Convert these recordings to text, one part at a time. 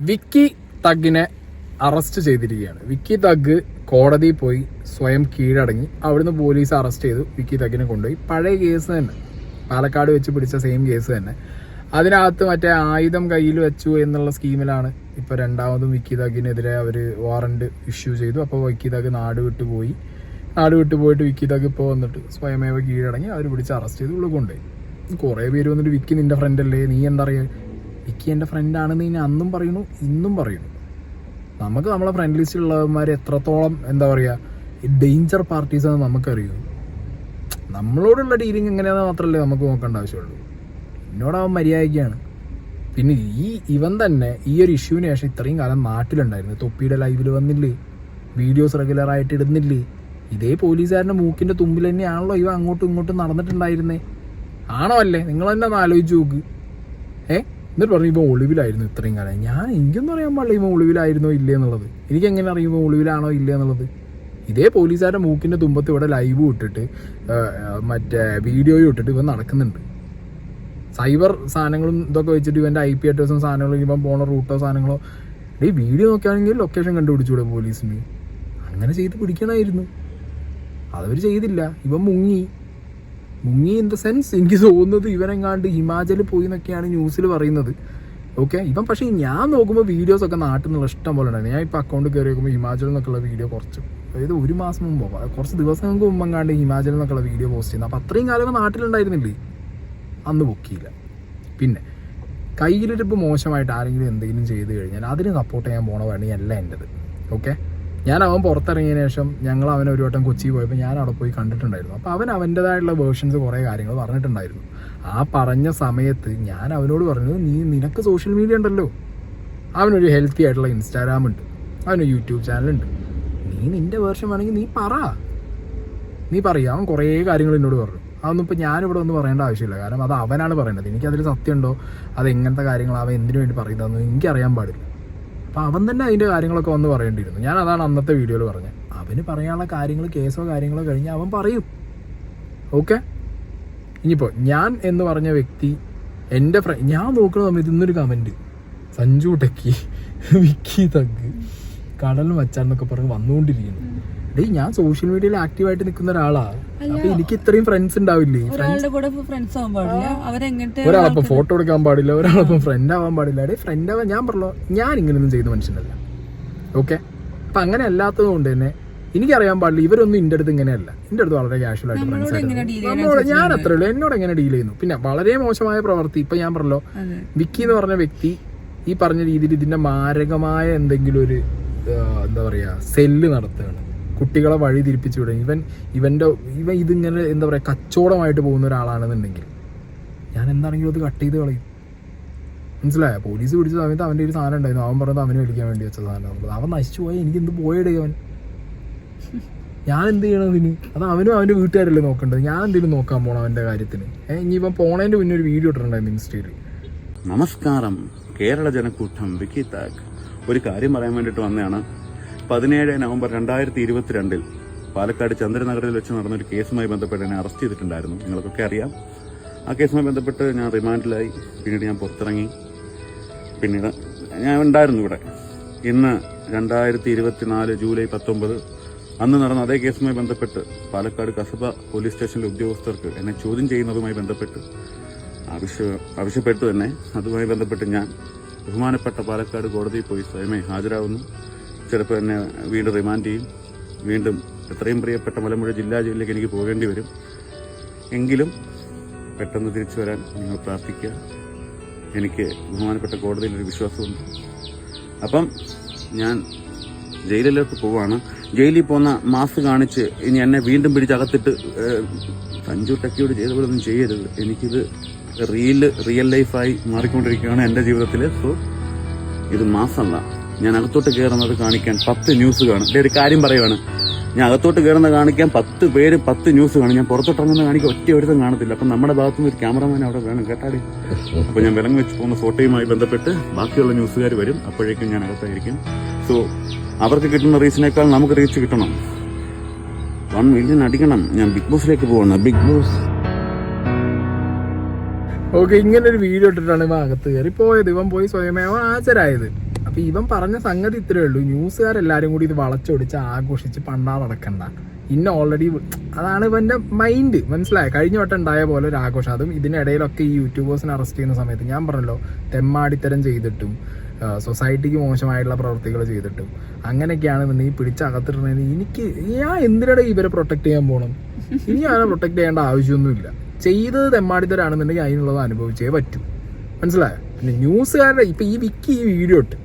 വിക്കി തഗ്ഗിനെ arrest ചെയ്തിരിക്കുകയാണ്. വിക്കി thug കോടതിയിൽ പോയി സ്വയം കീഴടങ്ങി. അവിടുന്ന് പോലീസ് അറസ്റ്റ് ചെയ്തു. വിക്കി തഗ്ഗിനെ കൊണ്ടുപോയി പഴയ കേസ് തന്നെ, പാലക്കാട് വെച്ച് പിടിച്ച സെയിം കേസ് തന്നെ. അതിനകത്ത് മറ്റേ ആയുധം കയ്യിൽ വെച്ചു എന്നുള്ള സ്കീമിലാണ് ഇപ്പോൾ രണ്ടാമതും വിക്കി തഗ്ഗിനെതിരെ അവർ വാറണ്ട് ഇഷ്യൂ ചെയ്തു. അപ്പോൾ വിക്കി തഗ് നാട് വിട്ടു പോയിട്ട് വിക്കി തഗ് ഇപ്പോൾ വന്നിട്ട് സ്വയമേവ കീഴടങ്ങി അവർ പിടിച്ച് അറസ്റ്റ് ചെയ്ത് ഉള്ളിൽ കൊണ്ടുപോയി. കുറേ പേര് വന്നിട്ട് വിക്കി നിന്റെ ഫ്രണ്ടല്ലേ, നീ എന്താ പറയുക, വിക്കി എൻ്റെ ഫ്രണ്ടാണെന്ന് ഞാൻ അന്നും പറയുന്നു ഇന്നും പറയുന്നു. നമുക്ക് നമ്മളെ ഫ്രണ്ട് ലിസ്റ്റിലുള്ളവന്മാർ എത്രത്തോളം എന്താ പറയുക ഡേഞ്ചർ പാർട്ടീസാണെന്ന് നമുക്കറിയൂ. നമ്മളോടുള്ള ഡീലിങ് എങ്ങനെയാണെന്ന് മാത്രമല്ലേ നമുക്ക് നോക്കേണ്ട ആവശ്യമുള്ളൂ. എന്നോടവൻ മര്യാദയ്ക്കാണ്. പിന്നെ ഇവൻ തന്നെ ഈ ഒരു ഇഷ്യൂവിന് ശേഷം ഇത്രയും കാലം നാട്ടിലുണ്ടായിരുന്നു. തൊപ്പിയുടെ ലൈവിൽ വന്നില്ലേ, വീഡിയോസ് റെഗുലറായിട്ട് ഇടുന്നില്ലേ, ഇതേ പോലീസുകാരൻ്റെ മൂക്കിൻ്റെ തുമ്പിൽ തന്നെയാണല്ലോ ഇവ അങ്ങോട്ടും ഇങ്ങോട്ടും നടന്നിട്ടുണ്ടായിരുന്നേ. ആണോ അല്ലേ? നിങ്ങൾ തന്നെ ഒന്ന് ആലോചിച്ച് നോക്ക്. എന്നിട്ട് പറഞ്ഞു ഇവൻ ഒളിവിലായിരുന്നു ഇത്രയും കാലം. എനിക്കൊന്നും അറിയാൻ പാടില്ല ഇവൻ ഒളിവിലായിരുന്നോ ഇല്ലേ എന്നുള്ളത്. എനിക്കെങ്ങനെ അറിയും ഇവൻ ഒളിവിലാണോ ഇല്ലേ എന്നുള്ളത്? ഇതേ പോലീസുകാരുടെ മൂക്കിൻ്റെ തുമ്പത്ത് ഇവിടെ ലൈവ് ഇട്ടിട്ട് മറ്റേ വീഡിയോയും ഇട്ടിട്ട് ഇവൻ നടക്കുന്നുണ്ട്. സൈബർ സാധനങ്ങളും ഇതൊക്കെ വെച്ചിട്ട് ഇവൻ്റെ IP അഡ്രസ്സും സാധനങ്ങളും ഇവൻ പോണ റൂട്ടോ സാധനങ്ങളോ ഈ വീഡിയോ നോക്കുകയാണെങ്കിൽ ലൊക്കേഷൻ കണ്ടുപിടിച്ചൂടെ പോലീസിന്? അങ്ങനെ ചെയ്ത് പിടിക്കണമായിരുന്നു. അതവർ ചെയ്തില്ല. ഇവൻ മുങ്ങി ഇൻ ദ സെൻസ് എനിക്ക് തോന്നുന്നത് ഇവനെങ്ങാണ്ട് ഹിമാചലിൽ പോയി എന്നൊക്കെയാണ് ന്യൂസിൽ പറയുന്നത്. ഓക്കെ, ഇവൻ പക്ഷേ ഞാൻ നോക്കുമ്പോൾ വീഡിയോസൊക്കെ നാട്ടിൽ നിന്നുള്ള ഇഷ്ടം പോലെ ഉണ്ടായിരുന്നു. ഞാൻ ഇപ്പോൾ അക്കൗണ്ട് കയറി നോക്കുമ്പോൾ ഹിമാചലിൽ നിന്നൊക്കെയുള്ള വീഡിയോ കുറച്ച്, അതായത് ഒരു മാസം മുമ്പോ കുറച്ച് ദിവസങ്ങൾക്ക് മുമ്പെങ്ങാണ്ട് ഹിമാചലിൽ നിന്നൊക്കെയുള്ള വീഡിയോ പോസ്റ്റ് ചെയ്യുന്നത്. അപ്പോൾ അത്രയും കാലമൊക്കെ നാട്ടിലുണ്ടായിരുന്നില്ലേ, അന്ന് ബുക്കിയില്ല. പിന്നെ കയ്യിലിരിപ്പ് മോശമായിട്ട് ആരെങ്കിലും എന്തെങ്കിലും ചെയ്ത് കഴിഞ്ഞാൽ അതിന് സപ്പോർട്ട് ചെയ്യാൻ പോണ പണിയല്ല എൻ്റെത്. ഓക്കെ, ഞാൻ അവൻ പുറത്തിറങ്ങിയതിന് ശേഷം ഞങ്ങൾ അവനെ ഒരു വട്ടം കൊച്ചി പോയപ്പോൾ ഞാൻ അവിടെ പോയി കണ്ടിട്ടുണ്ടായിരുന്നു. അപ്പോൾ അവൻ അവൻ്റെതായിട്ടുള്ള വേർഷൻസ് കുറേ കാര്യങ്ങൾ പറഞ്ഞിട്ടുണ്ടായിരുന്നു. ആ പറഞ്ഞ സമയത്ത് ഞാൻ അവനോട് പറഞ്ഞു, നിനക്ക് സോഷ്യൽ മീഡിയ ഉണ്ടല്ലോ, അവനൊരു ഹെൽത്തി ആയിട്ടുള്ള ഇൻസ്റ്റാഗ്രാം ഉണ്ട്, അവനൊരു യൂട്യൂബ് ചാനലുണ്ട്, നിൻ്റെ വേർഷൻ വേണമെങ്കിൽ നീ പറയുക. അവൻ കുറേ കാര്യങ്ങൾ എന്നോട് പറഞ്ഞു. അതൊന്നും ഇപ്പോൾ ഞാനിവിടെ ഒന്നും പറയേണ്ട ആവശ്യമില്ല, കാരണം അത് അവനാണ് പറയുന്നത്. എനിക്കതിൽ സത്യമുണ്ടോ, അത് എങ്ങനത്തെ കാര്യങ്ങൾ അവൻ എന്തിനു വേണ്ടി പറയുന്നതെന്ന് എനിക്കറിയാൻ പാടില്ല. അപ്പോൾ അവൻ തന്നെ അതിൻ്റെ കാര്യങ്ങളൊക്കെ വന്ന് പറയേണ്ടിയിരുന്നു. ഞാൻ അതാണ് അന്നത്തെ വീഡിയോയിൽ പറഞ്ഞത്. അവന് പറയാനുള്ള കാര്യങ്ങൾ, കേസോ കാര്യങ്ങളോ കഴിഞ്ഞാൽ അവൻ പറയും. ഓക്കെ, ഇനിയിപ്പോൾ ഞാൻ എന്ന് പറഞ്ഞ വ്യക്തി എൻ്റെ ഞാൻ നോക്കുന്ന സമയത്ത് ഇന്നൊരു കമൻറ്റ്, സഞ്ജു ടെക്കി വിക്കി തഗ് കടൽ മച്ചാന്നൊക്കെ പറഞ്ഞ് വന്നുകൊണ്ടിരിക്കുന്നു. ഞാൻ സോഷ്യൽ മീഡിയയിൽ ആക്റ്റീവായിട്ട് നിൽക്കുന്ന ഒരാളാണ്. അപ്പൊ എനിക്ക് ഇത്രയും ഫ്രണ്ട്സ് ഉണ്ടാവില്ലേ? ഒരാളപ്പം ഫോട്ടോ എടുക്കാൻ പാടില്ല, ഒരാളപ്പം ഫ്രണ്ട് ആവാൻ പാടില്ല. ഫ്രണ്ട് ആവാൻ ഞാൻ പറഞ്ഞല്ലോ, ഞാൻ ഇങ്ങനെയൊന്നും ചെയ്യുന്ന മനുഷ്യനല്ല. ഓക്കെ, അപ്പൊ അങ്ങനെ അല്ലാത്തത് കൊണ്ട് തന്നെ എനിക്കറിയാൻ പാടില്ല. ഇവരൊന്നും എൻ്റെ അടുത്ത് ഇങ്ങനെയല്ല. എൻ്റെ അടുത്ത് വളരെ കാഷ്വൽ ആയിട്ട് ഫ്രണ്ട്സ് ആയിട്ട് ഞാൻ അത്രേ ഉള്ളൂ. എന്നോട് എങ്ങനെ ഡീൽ ചെയ്യുന്നു. പിന്നെ വളരെ മോശമായ പ്രവൃത്തി, ഇപ്പൊ ഞാൻ പറഞ്ഞല്ലോ, വിക്കി എന്ന് പറഞ്ഞ വ്യക്തി ഈ പറഞ്ഞ രീതിയിൽ ഇതിന്റെ മാരകമായ എന്തെങ്കിലും ഒരു എന്താ പറയാ സെല്ല് നടത്തുകയാണ്. കുട്ടികളെ വഴി തിരിപ്പിച്ചു വിടും. ഇവൻ ഇതിങ്ങനെ എന്താ പറയുക കച്ചവടമായിട്ട് പോകുന്ന ഒരാളാണെന്നുണ്ടെങ്കിൽ ഞാൻ എന്താണെങ്കിലും അത് കട്ട് ചെയ്ത് കളയും. മനസ്സിലായ? പോലീസ് പിടിച്ച സമയത്ത് അവൻ്റെ ഒരു സാധനം ഉണ്ടായിരുന്നു. അവൻ പറഞ്ഞത് അവന് മേടിക്കാൻ വേണ്ടി വെച്ച സാധനം. അവൻ നശിച്ചു പോയി. എനിക്ക് എന്ത് പോയടേ അവൻ? ഞാൻ എന്ത് ചെയ്യണം ഇതിന്? അത് അവനും അവൻ്റെ വീട്ടുകാരല്ലേ നോക്കേണ്ടത്. ഞാൻ എന്തെങ്കിലും നോക്കാൻ പോകണം അവൻ്റെ കാര്യത്തിന്. ഇനിയിപ്പം പോണതിൻ്റെ മുന്നേ ഒരു വീഡിയോ ഇട്ടിട്ടുണ്ടായിരുന്നു ഇൻസ്റ്റയിൽ. നമസ്കാരം, കേരള ജനക്കൂട്ടം വിക്കി താഗ്. ഒരു കാര്യം പറയാൻ വേണ്ടിയിട്ട് വന്നതാണ്. 17 നവംബർ 2022 പാലക്കാട് ചന്ദ്രനഗറിൽ വെച്ച് നടന്നൊരു കേസുമായി ബന്ധപ്പെട്ട് എന്നെ അറസ്റ്റ് ചെയ്തിട്ടുണ്ടായിരുന്നു. നിങ്ങൾക്കൊക്കെ അറിയാം. ആ കേസുമായി ബന്ധപ്പെട്ട് ഞാൻ റിമാൻഡിലായി. പിന്നീട് ഞാൻ പുറത്തിറങ്ങി. പിന്നീട് ഞാൻ ഉണ്ടായിരുന്നു ഇവിടെ. ഇന്ന് 2024 ജൂലൈ 19 അന്ന് നടന്ന അതേ കേസുമായി ബന്ധപ്പെട്ട് പാലക്കാട് കസബ പോലീസ് സ്റ്റേഷനിലെ ഉദ്യോഗസ്ഥർക്ക് എന്നെ ചോദ്യം ചെയ്യുന്നതുമായി ബന്ധപ്പെട്ട് ആവശ്യപ്പെട്ടു തന്നെ. അതുമായി ബന്ധപ്പെട്ട് ഞാൻ ബഹുമാനപ്പെട്ട പാലക്കാട് കോടതിയിൽ പോയി സ്വയമേ ഹാജരാകുന്നു. ചിലപ്പോൾ എന്നെ വീണ്ടും റിമാൻഡ് ചെയ്യും. വീണ്ടും എത്രയും പ്രിയപ്പെട്ട മലമ്പുഴ ജില്ലാ ജയിലിലേക്ക് എനിക്ക് പോകേണ്ടി വരും. എങ്കിലും പെട്ടെന്ന് തിരിച്ചു വരാൻ നിങ്ങൾ പ്രാർത്ഥിക്കുക. എനിക്ക് ബഹുമാനപ്പെട്ട കോടതിയിലൊരു വിശ്വാസമുണ്ട്. അപ്പം ഞാൻ ജയിലിലേക്ക് പോവാണ്. ജയിലിൽ പോകുന്ന മാസ് കാണിച്ച് ഇനി എന്നെ വീണ്ടും പിടിച്ചകത്തിട്ട് സഞ്ജു ടെക്കിയോട് ചെയ്ത പോലെ ഒന്നും ചെയ്യരുത്. എനിക്കിത് റിയൽ ലൈഫായി മാറിക്കൊണ്ടിരിക്കുകയാണ് എൻ്റെ ജീവിതത്തിൽ. സോ ഇത് മാസമല്ല. ഞാൻ അകത്തോട്ട് കയറുന്നത് കാണിക്കാൻ 10 ന്യൂസ് കാണും. ഒരു കാര്യം പറയുവാണ്, ഞാൻ അകത്തോട്ട് കയറുന്നത് കാണിക്കാൻ 10 പേര് 10 ന്യൂസ് കാണും. ഞാൻ പുറത്തോട്ടിറങ്ങുന്നത് കാണിക്കാൻ ഒറ്റ ഒരുത്തും കാണത്തില്ല. അപ്പം നമ്മുടെ ഭാഗത്തുനിന്ന് ഒരു ക്യാമറമാൻ അവിടെ വേണം കേട്ടാടി. അപ്പോൾ ഞാൻ വിലങ്ങ് വെച്ച് പോകുന്ന ഫോട്ടോയുമായി ബന്ധപ്പെട്ട് ബാക്കിയുള്ള ന്യൂസുകാർ വരും. അപ്പോഴേക്കും ഞാൻ അകത്തായിരിക്കും. സോ അവർക്ക് കിട്ടുന്ന റീച്ചിനേക്കാൾ നമുക്ക് റീച്ച് കിട്ടണം. 1 മില്യൺ അടിക്കണം. ഞാൻ ബിഗ് ബോസിലേക്ക് പോകണം. Big boss. ഓക്കെ, ഇങ്ങനെ ഒരു വീഡിയോ ഇട്ടിട്ടാണ് ഇവ അകത്ത് കയറി പോയത്. ഇവൻ പോയി സ്വയമേവ ഹാജരായത്. അപ്പൊ ഇവൻ പറഞ്ഞ സംഗതി ഇത്രയേ ഉള്ളൂ. ന്യൂസുകാരെല്ലാരും കൂടി ഇത് വളച്ചൊടിച്ച് ആഘോഷിച്ച് പണ്ടാ നടക്കണ്ട, ഓൾറെഡി അതാണ് ഇവന്റെ മൈൻഡ്. മനസ്സിലായോ? കഴിഞ്ഞ വട്ടം ഉണ്ടായ പോലെ ഒരു ആഘോഷം. അതും ഇതിനിടയിലൊക്കെ ഈ യൂട്യൂബേഴ്സിനെ അറസ്റ്റ് ചെയ്യുന്ന സമയത്ത് ഞാൻ പറഞ്ഞല്ലോ, തെമ്മാടിത്തരം ചെയ്തിട്ടും സൊസൈറ്റിക്ക് മോശമായിട്ടുള്ള പ്രവർത്തികൾ ചെയ്തിട്ടും അങ്ങനെയൊക്കെയാണ് നീ പിടിച്ചകത്തിട്ടുണ്ടെങ്കിൽ ഞാൻ എന്തിനാണ് ഇവരെ പ്രൊട്ടക്ട് ചെയ്യാൻ പോകണം? ഇനി അവനെ പ്രൊട്ടക്ട് ചെയ്യേണ്ട ആവശ്യമൊന്നുമില്ല. ചെയ്തത് തെമ്മാടിത്തരാണെന്നുണ്ടെങ്കിൽ അതിനുള്ളത് അനുഭവിച്ചേ പറ്റൂ. മനസ്സിലായോ? പിന്നെ ന്യൂസുകാരുടെ ഇപ്പൊ ഈ വിക്കി ഈ വീഡിയോ ഇട്ട്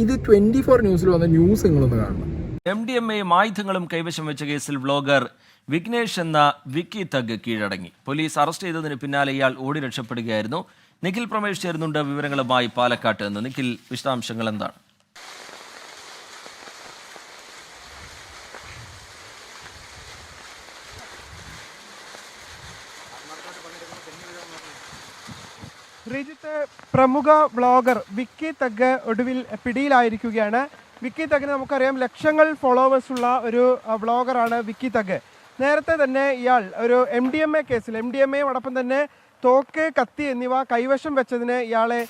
ഇത് 24 ന്യൂസിൽ വന്ന ന്യൂസ് നിങ്ങളൊന്ന് കാണണം. MDMA ആയുധങ്ങളും കൈവശം വെച്ച കേസിൽ വ്ലോഗർ വിഘ്നേഷ് എന്ന വിക്കി തഗ് കീഴടങ്ങി. പോലീസ് അറസ്റ്റ് ചെയ്തതിന് പിന്നാലെ ഇയാൾ ഓടി രക്ഷപ്പെടുകയായിരുന്നു. നിഖിൽ പ്രമേഷ് ചേരുന്നുണ്ട് വിവരങ്ങളുമായി പാലക്കാട്ട് നിന്ന്. നിഖിൽ, വിശദാംശങ്ങൾ എന്താണ്? ശ്രീജിത്ത്, പ്രമുഖ വ്ളോഗർ വിക്കി തഗ് ഒടുവിൽ പിടിയിലായിരിക്കുകയാണ്. വിക്കി തഗിന് നമുക്കറിയാം ലക്ഷങ്ങൾ ഫോളോവേഴ്സ് ഉള്ള ഒരു വ്ളോഗറാണ് വിക്കി തഗ്. നേരത്തെ തന്നെ ഇയാൾ ഒരു MDMA കേസിൽ അതോടൊപ്പം തന്നെ തോക്ക്, കത്തി എന്നിവ കൈവശം വെച്ചതിന് ഇയാളെ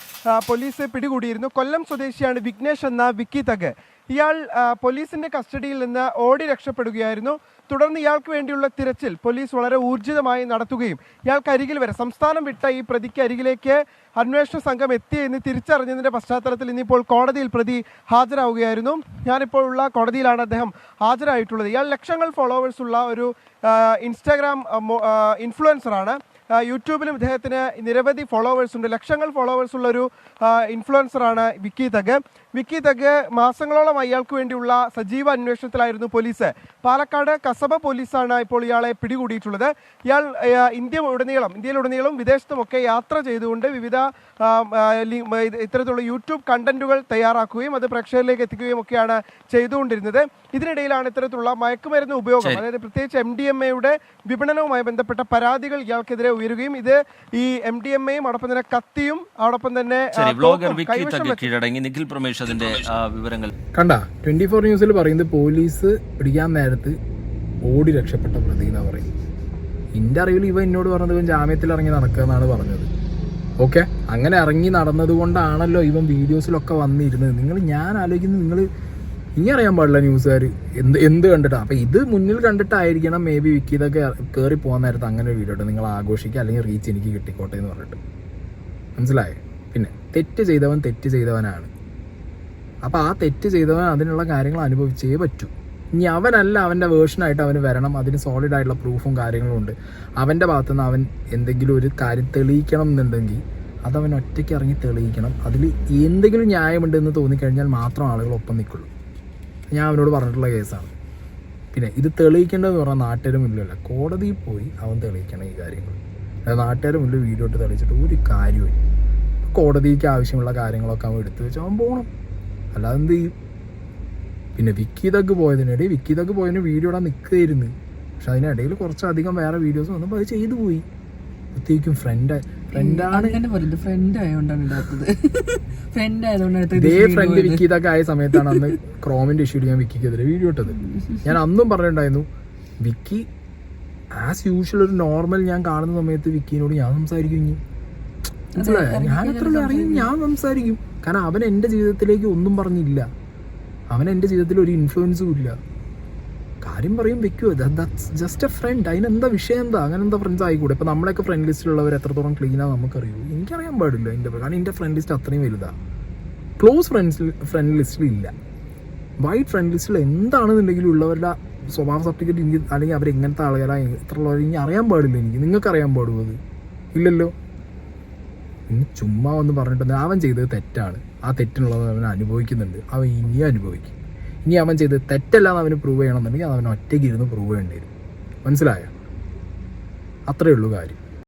പോലീസ് പിടികൂടിയിരുന്നു. കൊല്ലം സ്വദേശിയാണ് വിഘ്നേഷ് എന്ന വിക്കി തഗ്. ഇയാൾ പോലീസിന്റെ കസ്റ്റഡിയിൽ നിന്ന് ഓടി രക്ഷപ്പെടുകയായിരുന്നു. തുടർന്ന് ഇയാൾക്ക് വേണ്ടിയുള്ള തിരച്ചിൽ പോലീസ് വളരെ ഊർജിതമായി നടത്തുകയും ഇയാൾക്കരികിൽ വരെ സംസ്ഥാനം വിട്ട ഈ പ്രതിക്ക് അരികിലേക്ക് അന്വേഷണ സംഘം എത്തിയെന്ന് തിരിച്ചറിഞ്ഞതിൻ്റെ പശ്ചാത്തലത്തിൽ ഇന്നിപ്പോൾ കോടതിയിൽ പ്രതി ഹാജരാവുകയായിരുന്നു. ഞാനിപ്പോൾ ഉള്ള കോടതിയിലാണ് അദ്ദേഹം ഹാജരായിട്ടുള്ളത്. ഇയാൾ ലക്ഷങ്ങൾ ഫോളോവേഴ്സ് ഉള്ള ഒരു ഇൻസ്റ്റാഗ്രാം ഇൻഫ്ലുവൻസറാണ്. യൂട്യൂബിലും ഇദ്ദേഹത്തിന് നിരവധി ഫോളോവേഴ്സ് ഉണ്ട്. ലക്ഷങ്ങൾ ഫോളോവേഴ്സ് ഉള്ള ഒരു ഇൻഫ്ലുവൻസറാണ് വിക്കി തഗ്. വിക്കി തഗ് മാസങ്ങളോളം അയാൾക്ക് വേണ്ടിയുള്ള സജീവ അന്വേഷണത്തിലായിരുന്നു പോലീസ്. പാലക്കാട് കസബ പോലീസാണ് ഇപ്പോൾ ഇയാളെ പിടികൂടിയിട്ടുള്ളത്. ഇയാൾ ഇന്ത്യയിലുടനീളം വിദേശത്തുമൊക്കെ യാത്ര ചെയ്തുകൊണ്ട് വിവിധ ഇത്തരത്തിലുള്ള യൂട്യൂബ് കണ്ടന്റുകൾ തയ്യാറാക്കുകയും അത് പ്രേക്ഷകരിലേക്ക് എത്തിക്കുകയും ഒക്കെയാണ് ചെയ്തുകൊണ്ടിരുന്നത്. ഇതിനിടയിലാണ് ഇത്തരത്തിലുള്ള മയക്കുമരുന്ന് ഉപയോഗം, അതായത് പ്രത്യേകിച്ച് MDMA വിപണനവുമായി ബന്ധപ്പെട്ട പരാതികൾ ഇയാൾക്കെതിരെ ഉയരുകയും ഇത് ഈ MDMA അതോടൊപ്പം തന്നെ കത്തിയും അതോടൊപ്പം തന്നെ നിഖിൽ പ്രമേഷ് അതിന്റെ വിവരങ്ങൾ കണ്ട. 24 ന്യൂസിൽ പറയുന്നത് പോലീസ് പിടിക്കാൻ നേരത്ത് ഓടി രക്ഷപ്പെട്ട പ്രതി എന്നാ പറയും. എന്റെ അറിവിൽ ഇവ എന്നോട് പറഞ്ഞത് ഇവൻ ജാമ്യത്തിൽ ഇറങ്ങി നടക്കുക എന്നാണ് പറഞ്ഞത്. ഓക്കെ, അങ്ങനെ ഇറങ്ങി നടന്നത് കൊണ്ടാണല്ലോ ഇവൻ വീഡിയോസിലൊക്കെ വന്നിരുന്നത്. ഞാൻ ആലോചിക്കുന്നത് നിങ്ങൾ ഇനി അറിയാൻ പാടില്ല ന്യൂസുകാർ എന്ത് കണ്ടിട്ടാണ്. അപ്പം ഇത് മുന്നിൽ കണ്ടിട്ടായിരിക്കണം മേ ബി വിക്കി ഇതൊക്കെ കയറി പോകാൻ നേരത്ത് അങ്ങനെ ഒരു വീഡിയോ ഇട്ട് നിങ്ങൾ ആഘോഷിക്കുക, അല്ലെങ്കിൽ റീച്ച് എനിക്ക് കിട്ടിക്കോട്ടെ എന്ന് പറഞ്ഞിട്ട്. മനസ്സിലായേ? പിന്നെ തെറ്റ് ചെയ്തവനാണ്. അപ്പോൾ ആ തെറ്റ് ചെയ്തവൻ അതിനുള്ള കാര്യങ്ങൾ അനുഭവിച്ചേ പറ്റൂ. ഇനി അവനല്ല അവൻ്റെ വേർഷനായിട്ട് അവന് വരണം, അതിന് സോളിഡ് ആയിട്ടുള്ള പ്രൂഫും കാര്യങ്ങളും ഉണ്ട്. അവൻ്റെ ഭാഗത്തുനിന്ന് അവൻ എന്തെങ്കിലും ഒരു കാര്യം തെളിയിക്കണം എന്നുണ്ടെങ്കിൽ അതവൻ ഒറ്റയ്ക്ക് ഇറങ്ങി തെളിയിക്കണം. അതിൽ എന്തെങ്കിലും ന്യായമുണ്ടെന്ന് തോന്നിക്കഴിഞ്ഞാൽ മാത്രം ആളുകൾ ഒപ്പം നിൽക്കുള്ളൂ. ഞാൻ അവനോട് പറഞ്ഞിട്ടുള്ള കേസാണ്. പിന്നെ ഇത് തെളിയിക്കേണ്ടതെന്ന് പറഞ്ഞാൽ നാട്ടുകാരും മുന്നിലല്ല, കോടതിയിൽ പോയി അവൻ തെളിയിക്കണം ഈ കാര്യങ്ങൾ. അതായത് നാട്ടുകാരും മുന്നിൽ വീഡിയോ ഇട്ട് തെളിയിച്ചിട്ട് ഒരു കാര്യവും കോടതിക്ക് ആവശ്യമുള്ള കാര്യങ്ങളൊക്കെ അവൻ എടുത്തു വെച്ച് അവൻ പോകണം. അല്ലാതെ എന്ത് ചെയ്യും? പിന്നെ വിക്കി തഗ് പോയതിന് വീഡിയോ ഇടാൻ നിൽക്കുകയായിരുന്നു. പക്ഷെ അതിനിടയിൽ കുറച്ചധികം വേറെ വീഡിയോസ് വന്നപ്പോൾ അത് ചെയ്തു പോയി. പ്രത്യേകിച്ചും ഇതേ ഫ്രണ്ട് വിക്കി തഗ് ആയ സമയത്താണ് അന്ന് ക്രോമിന്റെ ഇഷ്യൂ ഞാൻ വിക്കിക്കെതിരെ വീഡിയോ ഇട്ടത്. ഞാൻ അന്നും പറഞ്ഞിട്ടുണ്ടായിരുന്നു, വിക്കി ആസ് യൂഷ്വൽ ഒരു നോർമൽ ഞാൻ കാണുന്ന സമയത്ത് വിക്കിനോട് ഞാൻ സംസാരിക്കും. ഞാൻ എത്ര അറിയും, ഞാൻ സംസാരിക്കും. കാരണം അവൻ എൻ്റെ ജീവിതത്തിലേക്ക് ഒന്നും പറഞ്ഞില്ല, അവൻ എൻ്റെ ജീവിതത്തിൽ ഒരു ഇൻഫ്ലുവൻസും ഇല്ല. കാര്യം പറയും വെക്കുമോ, ദാറ്റ്സ് ജസ്റ്റ് എ ഫ്രണ്ട്. അതിനെന്താ വിഷയം, എന്താ അങ്ങനെ എന്താ ഫ്രണ്ട്സ് ആയിക്കൂടെ? ഇപ്പം നമ്മളൊക്കെ ഫ്രണ്ട് ലിസ്റ്റിലുള്ളവർ എത്രത്തോളം ക്ലീനാണ് നമുക്കറിയൂ. എനിക്കറിയാൻ പാടില്ല കാരണം എൻ്റെ ഫ്രണ്ട് ലിസ്റ്റ് അത്രയും വലുതാണ്. ക്ലോസ് ഫ്രണ്ട് ലിസ്റ്റിലില്ല. വൈഡ് ഫ്രണ്ട് ലിസ്റ്റിൽ എന്താണെന്നുണ്ടെങ്കിലും ഉള്ളവരുടെ സ്വഭാവ സർട്ടിഫിക്കറ്റ് എനിക്ക്, അല്ലെങ്കിൽ അവരെങ്ങനത്തെ ആളുകളാണ് എത്ര ഉള്ളവർ എനിക്ക് അറിയാൻ പാടില്ല. നിങ്ങൾക്ക് അറിയാൻ പാടുമോ? അത് ഇല്ലല്ലോ. ഇന്ന് ചുമ്മാ ഒന്ന് പറഞ്ഞിട്ടുണ്ട് അവൻ ചെയ്തത് തെറ്റാണ്, ആ തെറ്റിനുള്ളത് അവൻ അനുഭവിക്കുന്നുണ്ട്, അവൻ ഇനിയും അനുഭവിക്കും. ഇനി അവൻ ചെയ്തത് തെറ്റല്ലാന്ന് അവന് പ്രൂവ് ചെയ്യണമെന്നുണ്ടെങ്കിൽ അവൻ ഒറ്റയ്ക്ക് ഇരുന്ന് പ്രൂവ് ചെയ്യേണ്ടി വരും. മനസ്സിലായോ? അത്രയേ ഉള്ളൂ കാര്യം.